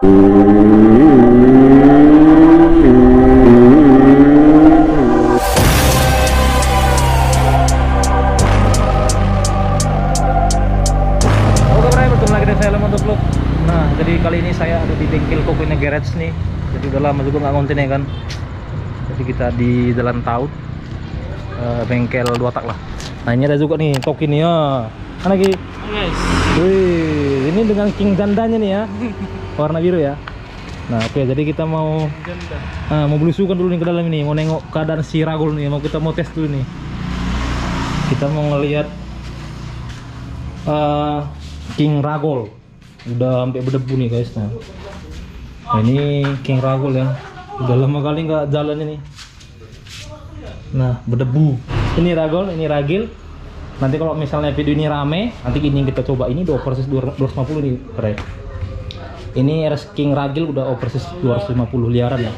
Nah, jadi kali ini saya ada di bengkel Kokoina Garage nih. Jadi udah lama juga nggak ngonten ya kan. Jadi kita di Jalan Taut, bengkel 2 tak lah. Nah ini ada juga nih Toki nih ya. Mana lagi? Guys. Wih, ini dengan king jandanya nih ya, warna biru ya. Nah oke, jadi kita mau belusukan dulu nih ke dalam ini, mau nengok keadaan si Ragol nih, kita mau tes dulu nih. Kita mau ngelihat King Ragol. Udah sampai berdebu nih guys. Nah ini King Ragol ya, udah lama kali nggak jalan ini. Nah berdebu. Ini Ragol, ini Ragil. Nanti kalau misalnya video ini rame, nanti ini kita coba. Ini udah oversis 250 nih Bray. Ini RS King Ragil udah oversis 250 liaran ya.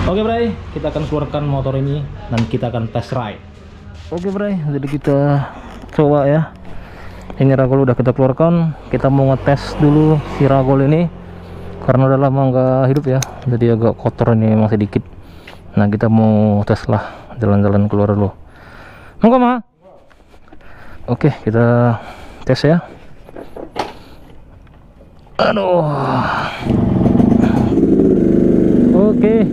Oke Bray, kita akan keluarkan motor ini dan kita akan test ride. Oke Bray, jadi kita coba ya. Ini Ragol udah kita keluarkan. Kita mau ngetes dulu si Ragol ini karena udah lama nggak hidup ya, jadi agak kotor ini emang sedikit. Nah kita mau tes lah, jalan-jalan keluar dulu. Monggo Ma. Oke, kita tes ya. Aduh. Oke,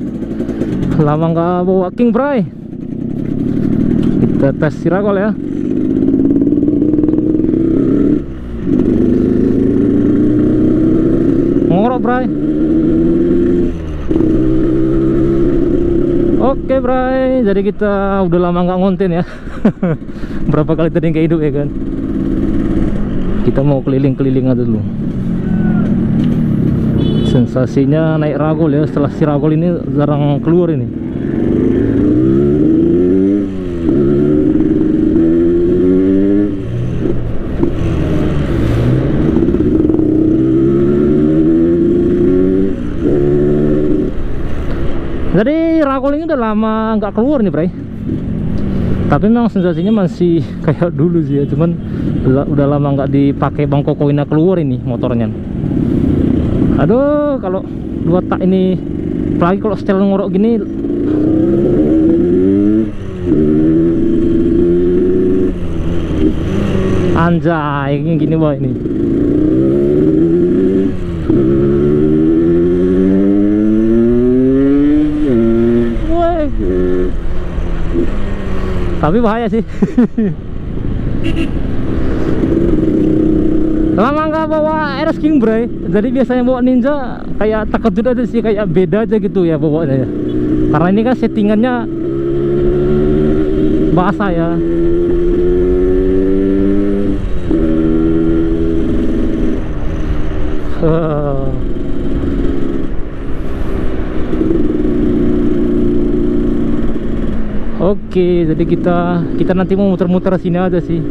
lama nggak bawa King Bray. Kita tes si Ragol ya. Ngorok Bray. Oke Bray, jadi kita udah lama nggak ngonten ya. Berapa kali tadi nggak hidup ya kan. Kita mau keliling-keliling aja dulu. Sensasinya naik Ragol ya, setelah si Ragol ini jarang keluar ini. Jadi Ragol ini udah lama nggak keluar nih Bray. Tapi memang sensasinya masih kayak dulu sih ya, cuman udah lama nggak dipakai Bang Kokoina keluar ini motornya. Aduh, kalau 2 tak ini, apalagi kalau setel ngorok gini, anjay, gini wah ini. Tapi bahaya sih. Lama nggak bawa RS King Bray, jadi biasanya bawa Ninja kayak takut juga aja sih, kayak beda aja gitu ya bawanya ya. Karena ini kan settingannya basah ya. Oke, jadi kita nanti mau muter-muter sini aja sih.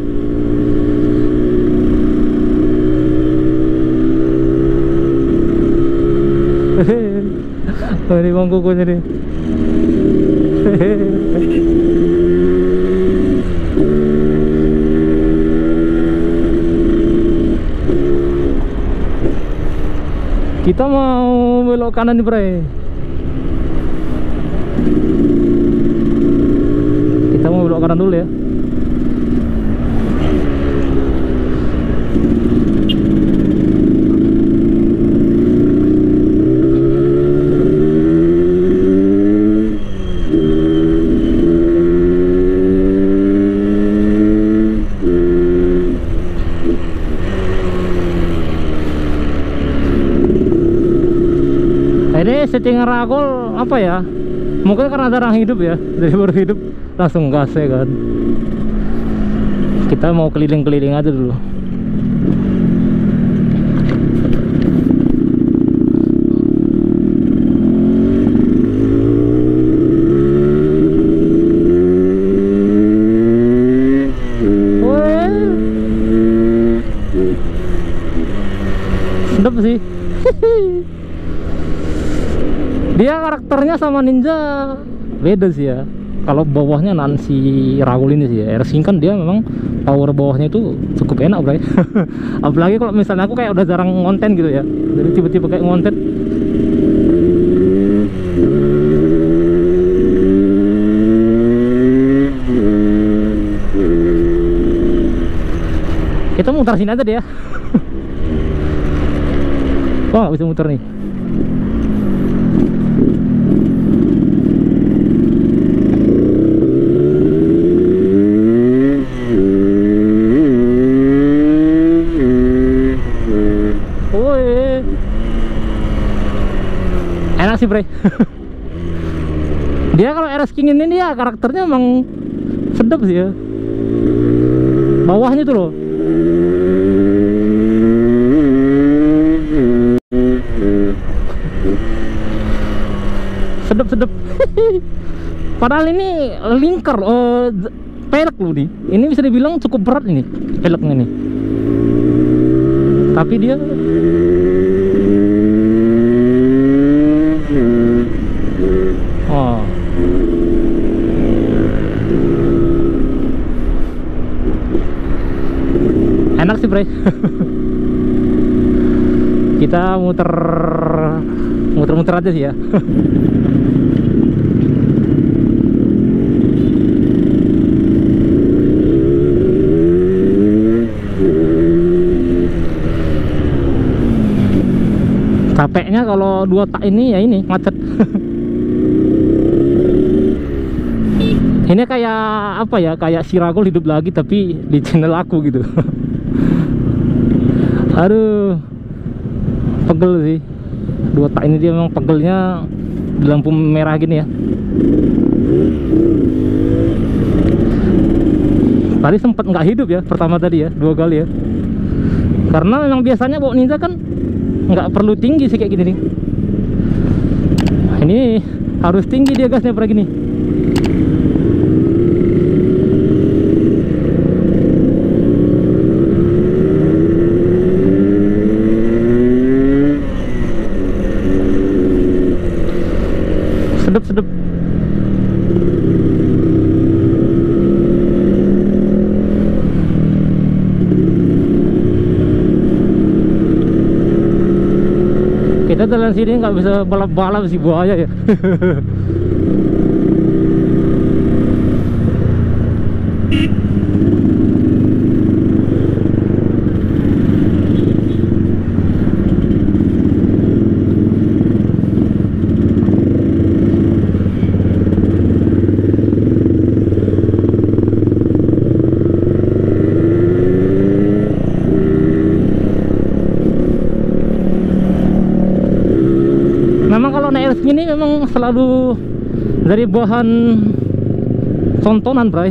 Ini Bang Kokonya nih. Kita mau belok kanan nih Bray. Kita mau belok kanan dulu ya. Ini settingan Ragol apa ya? Mungkin karena jarang hidup ya, jadi baru hidup langsung gas ya kan. Kita mau keliling-keliling aja dulu. Sedap sih. Dia karakternya sama Ninja beda sih ya. Kalau bawahnya Nancy Ragol ini sih ya, RS King kan dia memang power bawahnya itu cukup enak bro. Apalagi kalau misalnya aku kayak udah jarang ngonten gitu ya, jadi tiba-tiba kayak ngonten. Kita muter sini aja deh ya. Oh nggak bisa muter nih. Enak sih bre. Dia kalau RS King ini dia karakternya emang sedap sih ya. Bawahnya tuh loh. Sedap-sedap. Padahal ini lingkar, pelek loh nih. Ini bisa dibilang cukup berat ini peleknya nih. Tapi dia enak sih bre. Kita muter-muter aja sih ya. Capeknya kalau 2 tak ini ya ini macet. Ini kayak apa ya, kayak si Ragol hidup lagi tapi di channel aku gitu. Aduh, pegel sih 2 tak ini, dia memang pegelnya di lampu merah gini ya. Tadi sempat nggak hidup ya pertama tadi ya, 2 kali ya, karena memang biasanya bawa Ninja kan nggak perlu tinggi sih kayak gini nih. Ini harus tinggi dia gasnya pada gini. Sedep-sedep. Kita jalan sini nggak bisa balap-balap sih, buaya ya. Memang kalau naik RS ini memang selalu dari bahan tontonan bray.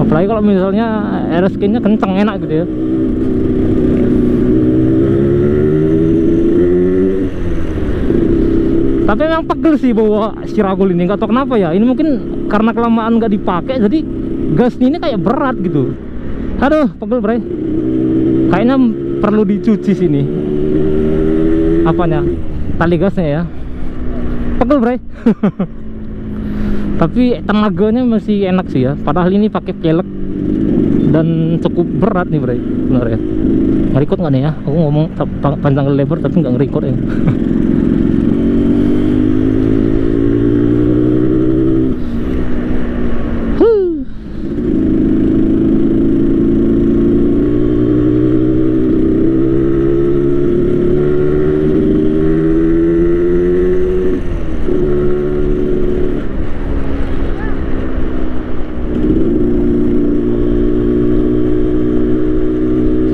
Apalagi kalau misalnya RS nya kenceng enak gitu ya. Tapi memang pegel sih bawa si Ragol ini, nggak tahu kenapa ya. Ini mungkin karena kelamaan nggak dipakai jadi gasnya ini kayak berat gitu. Aduh pegel bray. Kayaknya perlu dicuci sini apanya, tali gasnya ya. Pegel bray. Tapi tenaganya masih enak sih ya, padahal ini pakai pelek dan cukup berat nih bray, benar ya. Nge-record nggak nih ya, aku ngomong panjang lebar tapi nggak nge-record ya.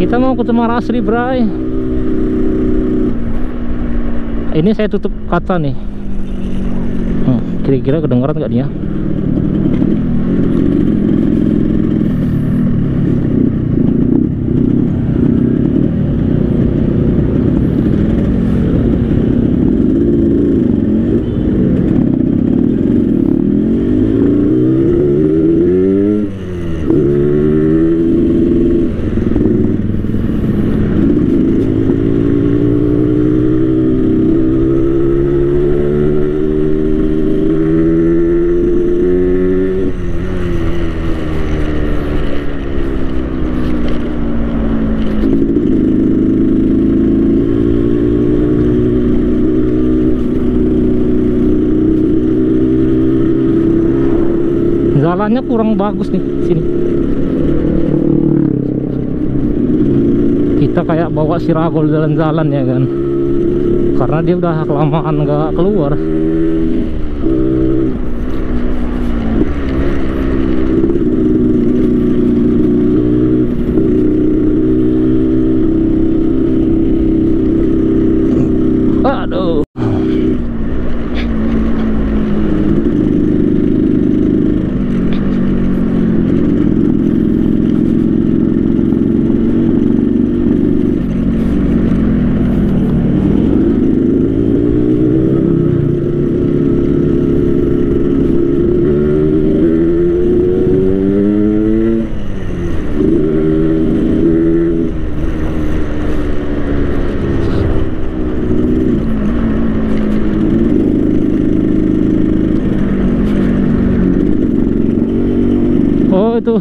Kita mau ke Cemara Asri bray. Ini saya tutup kaca nih. Kira-kira kedengeran nggak nih ya? jalannya kurang bagus nih sini. Kita kayak bawa si Ragol jalan-jalan ya kan, karena dia udah kelamaan nggak keluar. Aduh. Oh itu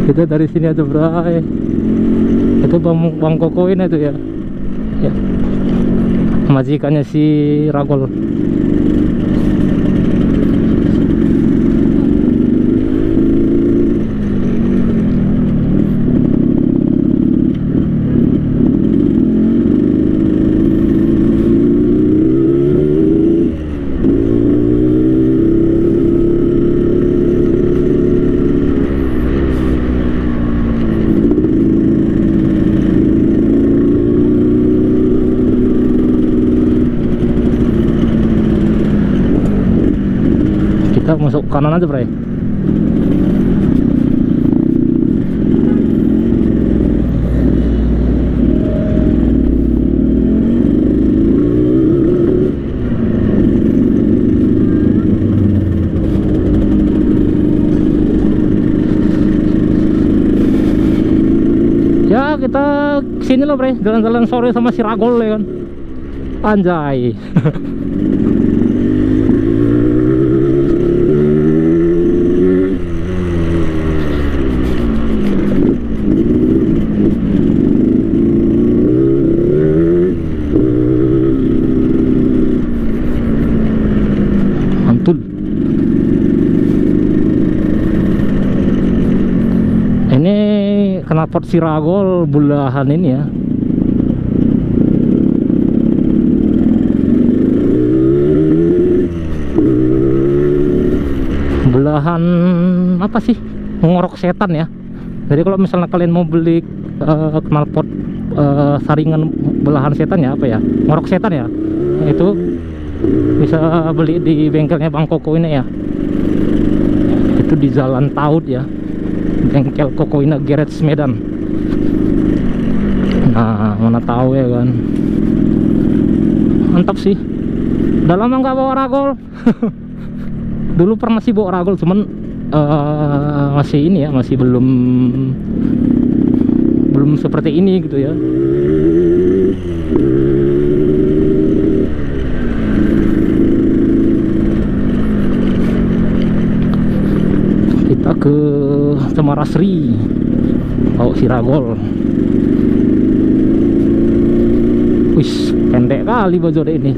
kita dari sini aja bray. Itu bang Kokoin itu ya, ya majikannya si Ragol. Kita masuk kanan aja bray. Ya kita sini loh bre, jalan-jalan sore sama si Ragol ya kan. Anjay. Mantul. Ini knalpot si Ragol bulahan ini ya. Belahan apa sih? Ngorok setan ya. Jadi kalau misalnya kalian mau beli knalpot saringan belahan setan ya, apa ya? Ngorok setan ya. Itu bisa beli di bengkelnya Bang Koko ini ya. Itu di Jalan Taud ya. Bengkel Kokoina Garage Medan. Nah, mana tahu ya kan. Mantap sih. Udah lama nggak bawa Ragol. Dulu pernah sih bawa Ragol, cuman masih ini ya, masih belum seperti ini gitu ya. Kita ke Cemarasri bawa si Ragol. Wis, pendek kali baju ini.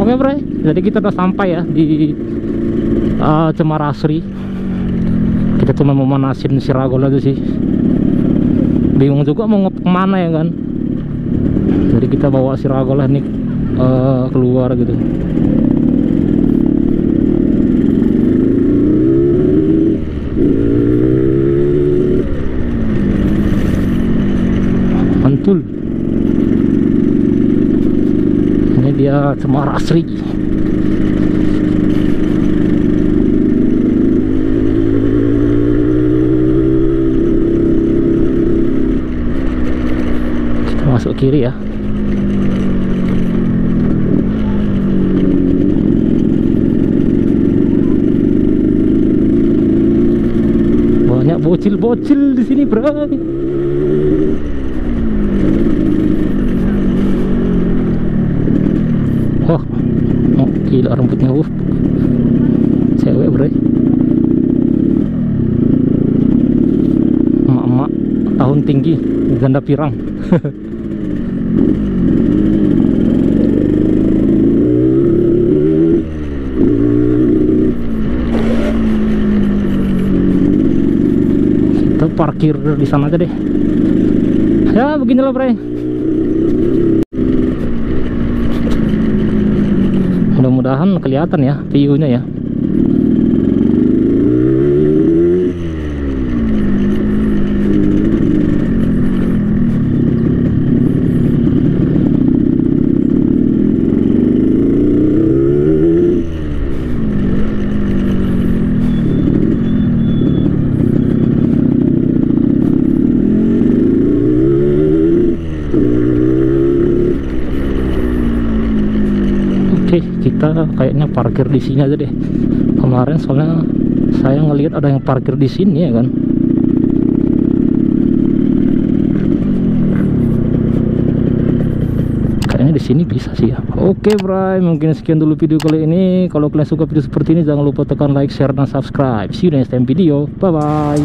Oke bro, jadi kita udah sampai ya di Cemarasri. Kita cuma mau manasin si Ragol aja sih. Bingung juga mau kemana ya kan. Jadi kita bawa si Ragol lah nih keluar gitu. Mantul. Dia Cemarasri. Kita masuk kiri ya. Banyak bocil-bocil di sini, bro. Wah, oh, gila rambutnya, cewek, bro. Emak-emak tahun tinggi, ganda pirang. Kita parkir di sana aja deh. Ya beginilah, bro. Mudah-mudahan kelihatan ya view-nya ya. Oke, kita kayaknya parkir di sini aja deh. Kemarin soalnya saya ngelihat ada yang parkir di sini ya kan. Kayaknya di sini bisa sih ya. Oke, bro, mungkin sekian dulu video kali ini. Kalau kalian suka video seperti ini, jangan lupa tekan like, share, dan subscribe. See you next time video. Bye bye.